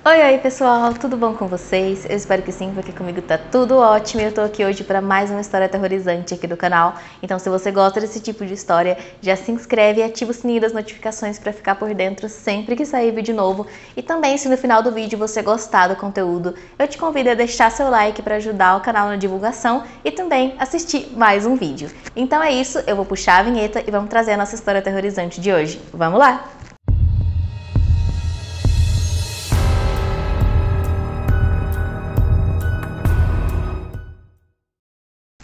Oi pessoal, tudo bom com vocês? Eu espero que sim, porque comigo tá tudo ótimo e eu tô aqui hoje para mais uma história aterrorizante aqui do canal. Então se você gosta desse tipo de história, já se inscreve e ativa o sininho das notificações para ficar por dentro sempre que sair vídeo novo. E também se no final do vídeo você gostar do conteúdo, eu te convido a deixar seu like para ajudar o canal na divulgação e também assistir mais um vídeo. Então é isso, eu vou puxar a vinheta e vamos trazer a nossa história aterrorizante de hoje. Vamos lá!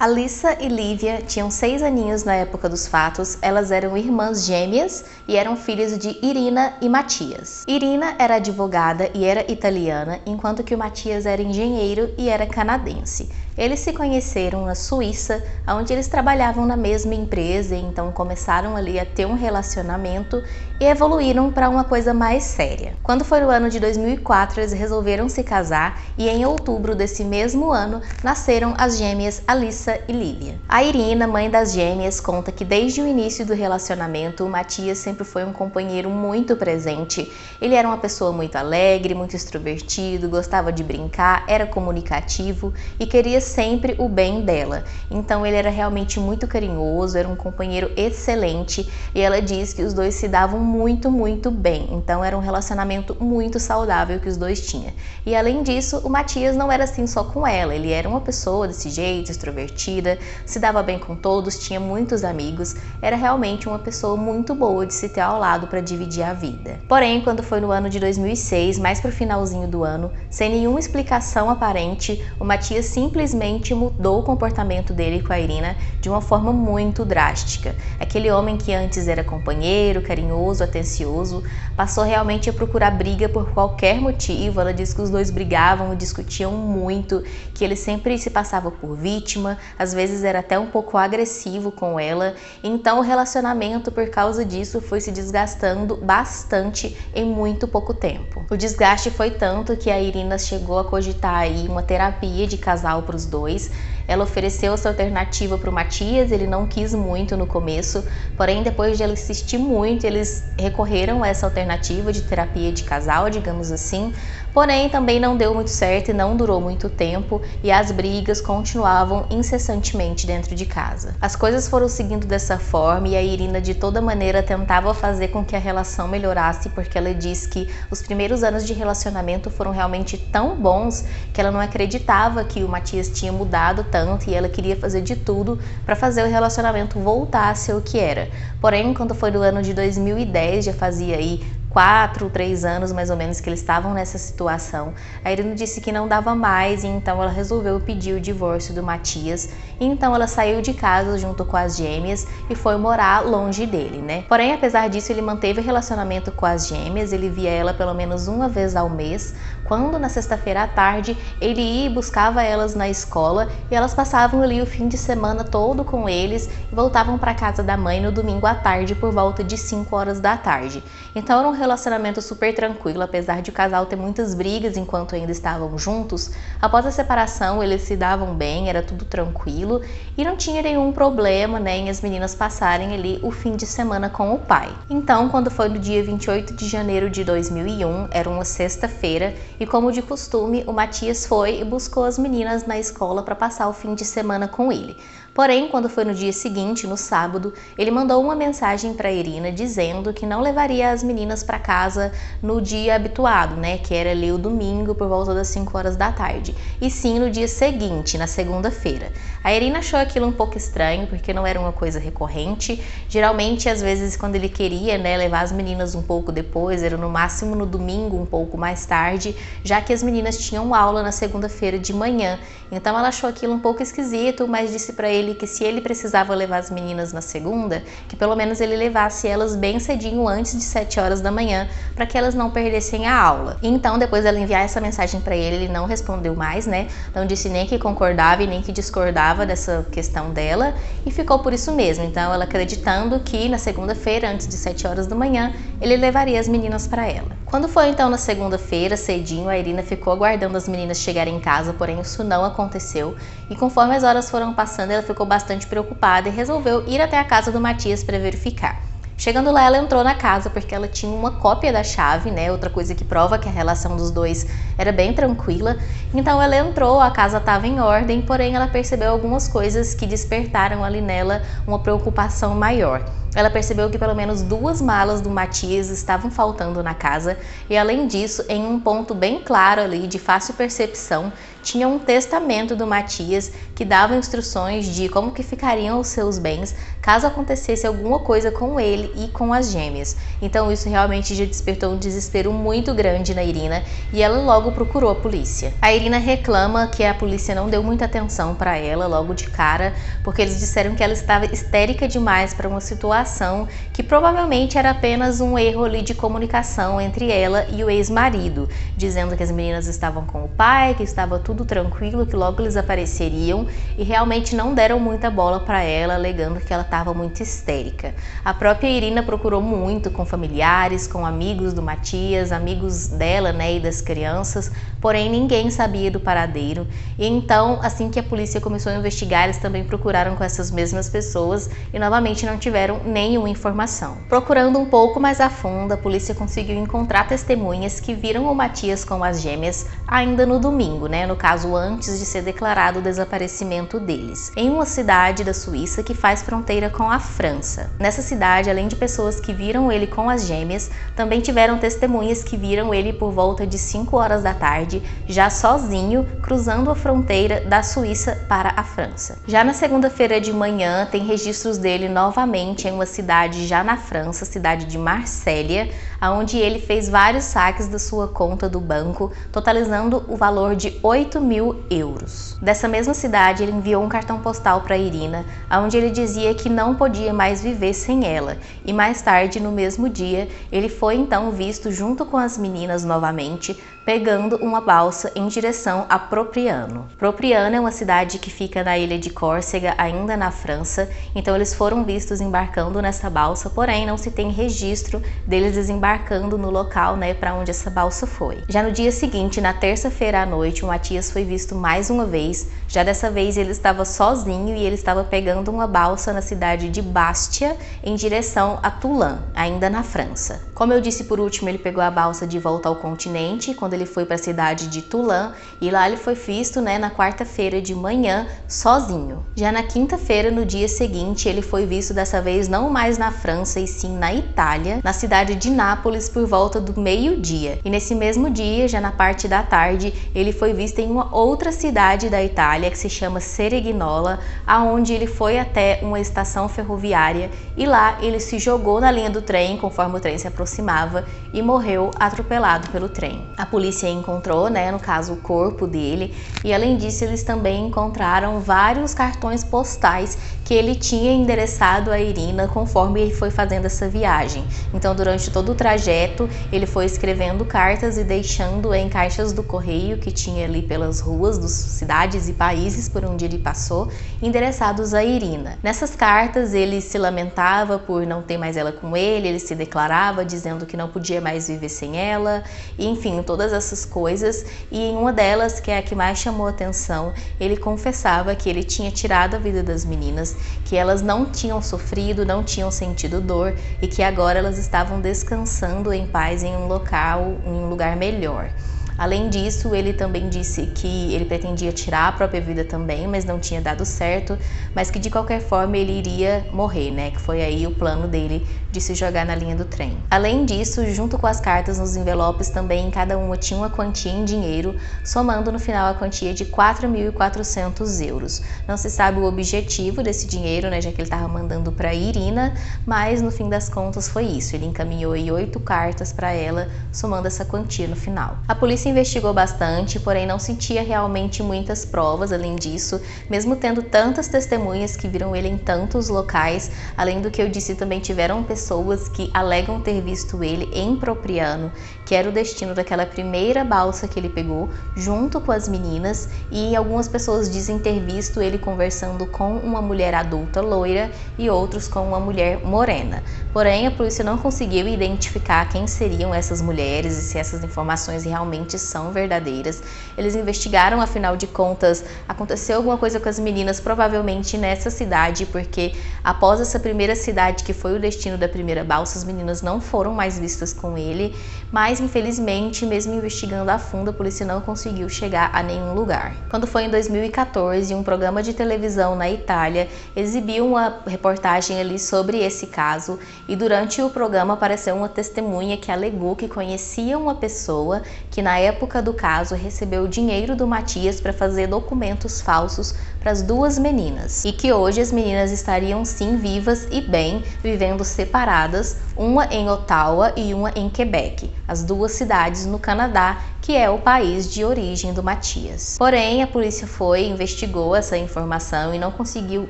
Alissa e Lívia tinham 6 aninhos na época dos fatos, elas eram irmãs gêmeas e eram filhas de Irina e Matias. Irina era advogada e era italiana, enquanto que o Matias era engenheiro e era canadense. Eles se conheceram na Suíça, onde eles trabalhavam na mesma empresa e então começaram ali a ter um relacionamento e evoluíram para uma coisa mais séria. Quando foi no ano de 2004, eles resolveram se casar e em outubro desse mesmo ano nasceram as gêmeas Alissa e Lívia. A Irina, mãe das gêmeas, conta que desde o início do relacionamento, o Matias sempre foi um companheiro muito presente. Ele era uma pessoa muito alegre, muito extrovertido, gostava de brincar, era comunicativo e queria sempre o bem dela. Então ele era realmente muito carinhoso, era um companheiro excelente e ela diz que os dois se davam muito bem. Então era um relacionamento muito saudável que os dois tinham. E além disso, o Matias não era assim só com ela, ele era uma pessoa desse jeito, extrovertida, se dava bem com todos, tinha muitos amigos, era realmente uma pessoa muito boa de se ter ao lado para dividir a vida. Porém, quando foi no ano de 2006, mais pro finalzinho do ano, sem nenhuma explicação aparente, o Matias simplesmente mudou o comportamento dele com a Irina de uma forma muito drástica. Aquele homem que antes era companheiro, carinhoso, atencioso, passou realmente a procurar briga por qualquer motivo. Ela diz que os dois brigavam e discutiam muito, que ele sempre se passava por vítima, às vezes era até um pouco agressivo com ela. Então o relacionamento, por causa disso, foi se desgastando bastante em muito pouco tempo. O desgaste foi tanto que a Irina chegou a cogitar aí uma terapia de casal para os dois. Ela ofereceu essa alternativa para o Matias, ele não quis muito no começo, porém depois de ela insistir muito, eles recorreram a essa alternativa de terapia de casal, digamos assim. Porém também não deu muito certo e não durou muito tempo e as brigas continuavam incessantemente dentro de casa. As coisas foram seguindo dessa forma e a Irina de toda maneira tentava fazer com que a relação melhorasse, porque ela diz que os primeiros anos de relacionamento foram realmente tão bons que ela não acreditava que o Matias tinha mudado tanto e ela queria fazer de tudo para fazer o relacionamento voltar a ser o que era. Porém, quando foi no ano de 2010, já fazia aí 4, 3 anos mais ou menos que eles estavam nessa situação, a Irina disse que não dava mais e então ela resolveu pedir o divórcio do Matias. E então ela saiu de casa junto com as gêmeas e foi morar longe dele, né? Porém, apesar disso, ele manteve relacionamento com as gêmeas, ele via ela pelo menos uma vez ao mês, quando na sexta-feira à tarde ele ia e buscava elas na escola e elas passavam ali o fim de semana todo com eles e voltavam para casa da mãe no domingo à tarde por volta de 5 horas da tarde. Então era um relacionamento super tranquilo, apesar de o casal ter muitas brigas enquanto ainda estavam juntos. Após a separação eles se davam bem, era tudo tranquilo e não tinha nenhum problema, né, em as meninas passarem ali o fim de semana com o pai. Então, quando foi no dia 28 de janeiro de 2001, era uma sexta-feira e como de costume, o Matias foi e buscou as meninas na escola para passar o fim de semana com ele. Porém, quando foi no dia seguinte, no sábado, ele mandou uma mensagem para Irina dizendo que não levaria as meninas para casa no dia habituado, né, que era ali o domingo por volta das 5 horas da tarde, e sim no dia seguinte, na segunda-feira. A Irina achou aquilo um pouco estranho, porque não era uma coisa recorrente. Geralmente, às vezes, quando ele queria, né, levar as meninas um pouco depois, era no máximo no domingo, um pouco mais tarde, já que as meninas tinham aula na segunda-feira de manhã. Então ela achou aquilo um pouco esquisito, mas disse para ele que se ele precisava levar as meninas na segunda, que pelo menos ele levasse elas bem cedinho antes de 7 horas da manhã, para que elas não perdessem a aula. E então, depois dela enviar essa mensagem para ele não respondeu mais, né? Não disse nem que concordava e nem que discordava dessa questão dela e ficou por isso mesmo. Então ela acreditando que na segunda-feira, antes de 7 horas da manhã, ele levaria as meninas para ela. Quando foi então na segunda-feira, cedinho, a Irina ficou aguardando as meninas chegarem em casa, porém isso não aconteceu. E conforme as horas foram passando, ela ficou bastante preocupada e resolveu ir até a casa do Matias para verificar. Chegando lá, ela entrou na casa porque ela tinha uma cópia da chave, né? Outra coisa que prova que a relação dos dois era bem tranquila. Então ela entrou, a casa estava em ordem, porém ela percebeu algumas coisas que despertaram ali nela uma preocupação maior. Ela percebeu que pelo menos 2 malas do Matias estavam faltando na casa e, além disso, em um ponto bem claro ali, de fácil percepção, tinha um testamento do Matias que dava instruções de como que ficariam os seus bens caso acontecesse alguma coisa com ele e com as gêmeas. Então isso realmente já despertou um desespero muito grande na Irina e ela logo procurou a polícia. A Irina reclama que a polícia não deu muita atenção para ela logo de cara, porque eles disseram que ela estava histérica demais para uma situação que provavelmente era apenas um erro ali de comunicação entre ela e o ex-marido, dizendo que as meninas estavam com o pai, que estava tudo tranquilo, que logo eles apareceriam, e realmente não deram muita bola para ela, alegando que ela estava muito histérica. A própria Irina procurou muito com familiares, com amigos do Matias, amigos dela, né, e das crianças, porém ninguém sabia do paradeiro. E então, assim que a polícia começou a investigar, eles também procuraram com essas mesmas pessoas e novamente não tiveram nenhuma informação. Procurando um pouco mais a fundo, a polícia conseguiu encontrar testemunhas que viram o Matias com as gêmeas ainda no domingo, né, no caso antes de ser declarado o desaparecimento deles, em uma cidade da Suíça que faz fronteira com a França. Nessa cidade, além de pessoas que viram ele com as gêmeas, também tiveram testemunhas que viram ele por volta de 5 horas da tarde, já sozinho, cruzando a fronteira da Suíça para a França. Já na segunda-feira de manhã, tem registros dele novamente em uma cidade já na França, cidade de Marsella, onde ele fez vários saques da sua conta do banco, totalizando o valor de 8.000 euros. Dessa mesma cidade, ele enviou um cartão postal para Irina, onde ele dizia que não podia mais viver sem ela, e mais tarde, no mesmo dia, ele foi então visto junto com as meninas novamente, pegando uma balsa em direção a Propriano. Propriano é uma cidade que fica na ilha de Córcega, ainda na França, então eles foram vistos embarcando nessa balsa, porém não se tem registro deles desembarcando no local, né, para onde essa balsa foi. Já no dia seguinte, na terça-feira à noite, o Matias foi visto mais uma vez, já dessa vez ele estava sozinho e ele estava pegando uma balsa na cidade de Bastia, em direção a Toulon, ainda na França. Como eu disse por último, ele pegou a balsa de volta ao continente, quando ele foi para a cidade de Toulon, e lá ele foi visto, né, na quarta-feira de manhã, sozinho. Já na quinta-feira, no dia seguinte, ele foi visto dessa vez não mais na França, e sim na Itália, na cidade de Nápoles, por volta do meio-dia. E nesse mesmo dia, já na parte da tarde, ele foi visto em uma outra cidade da Itália, que se chama Cerignola, aonde ele foi até uma estação ferroviária, e lá ele se jogou na linha do trem, conforme o trem se aproximava, e morreu atropelado pelo trem. A polícia encontrou, né, no caso, o corpo dele, e além disso eles também encontraram vários cartões postais que ele tinha endereçado a Irina conforme ele foi fazendo essa viagem. Então, durante todo o trajeto, ele foi escrevendo cartas e deixando em caixas do correio que tinha ali pelas ruas das cidades e países por onde ele passou, endereçados a Irina. Nessas cartas, ele se lamentava por não ter mais ela com ele se declarava dizendo que não podia mais viver sem ela, e, enfim, todas essas coisas. E em uma delas, que é a que mais chamou a atenção, ele confessava que ele tinha tirado a vida das meninas, que elas não tinham sofrido, não tinham sentido dor e que agora elas estavam descansando em paz em um local, em um lugar melhor. Além disso, ele também disse que ele pretendia tirar a própria vida também, mas não tinha dado certo, mas que de qualquer forma ele iria morrer, né? Que foi aí o plano dele de se jogar na linha do trem. Além disso, junto com as cartas nos envelopes também, cada uma tinha uma quantia em dinheiro, somando no final a quantia de 4.400 euros. Não se sabe o objetivo desse dinheiro, né? Já que ele estava mandando para Irina, mas no fim das contas foi isso. Ele encaminhou aí 8 cartas para ela, somando essa quantia no final. A polícia investigou bastante, porém não sentia realmente muitas provas. Além disso, mesmo tendo tantas testemunhas que viram ele em tantos locais, além do que eu disse, também tiveram pessoas que alegam ter visto ele em Propriano, que era o destino daquela primeira balsa que ele pegou junto com as meninas, e algumas pessoas dizem ter visto ele conversando com uma mulher adulta loira e outros com uma mulher morena. Porém, a polícia não conseguiu identificar quem seriam essas mulheres e se essas informações realmente realmente são verdadeiras. Eles investigaram, afinal de contas, aconteceu alguma coisa com as meninas, provavelmente nessa cidade, porque após essa primeira cidade que foi o destino da primeira balsa, as meninas não foram mais vistas com ele, mas infelizmente, mesmo investigando a fundo, a polícia não conseguiu chegar a nenhum lugar. Quando foi em 2014, um programa de televisão na Itália exibiu uma reportagem ali sobre esse caso, e durante o programa apareceu uma testemunha que alegou que conhecia uma pessoa que na época do caso recebeu o dinheiro do Matias para fazer documentos falsos para as duas meninas, e que hoje as meninas estariam sim vivas e bem, vivendo separadas, uma em Ottawa e uma em Quebec, as duas cidades no Canadá, que é o país de origem do Matias. Porém, a polícia investigou essa informação e não conseguiu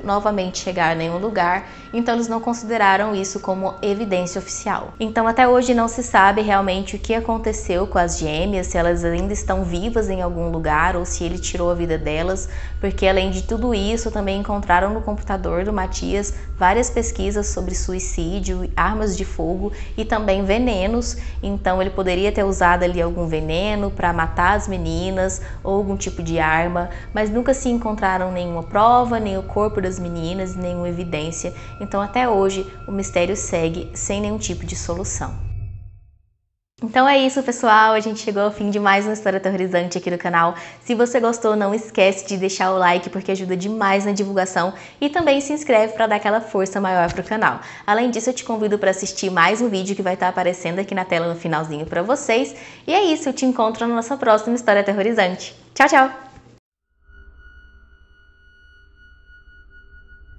novamente chegar a nenhum lugar, então eles não consideraram isso como evidência oficial. Então até hoje não se sabe realmente o que aconteceu com as gêmeas, se elas ainda estão vivas em algum lugar ou se ele tirou a vida delas, porque além de tudo isso também encontraram no computador do Matias várias pesquisas sobre suicídio, armas de fogo e também venenos, então ele poderia ter usado ali algum veneno para matar as meninas ou algum tipo de arma, mas nunca se encontraram nenhuma prova, nem o corpo das meninas, nenhuma evidência. Então até hoje o mistério segue sem nenhum tipo de solução. Então é isso, pessoal, a gente chegou ao fim de mais uma história aterrorizante aqui no canal. Se você gostou, não esquece de deixar o like porque ajuda demais na divulgação e também se inscreve para dar aquela força maior para o canal. Além disso, eu te convido para assistir mais um vídeo que vai estar aparecendo aqui na tela no finalzinho para vocês. E é isso, eu te encontro na nossa próxima história aterrorizante. Tchau, tchau!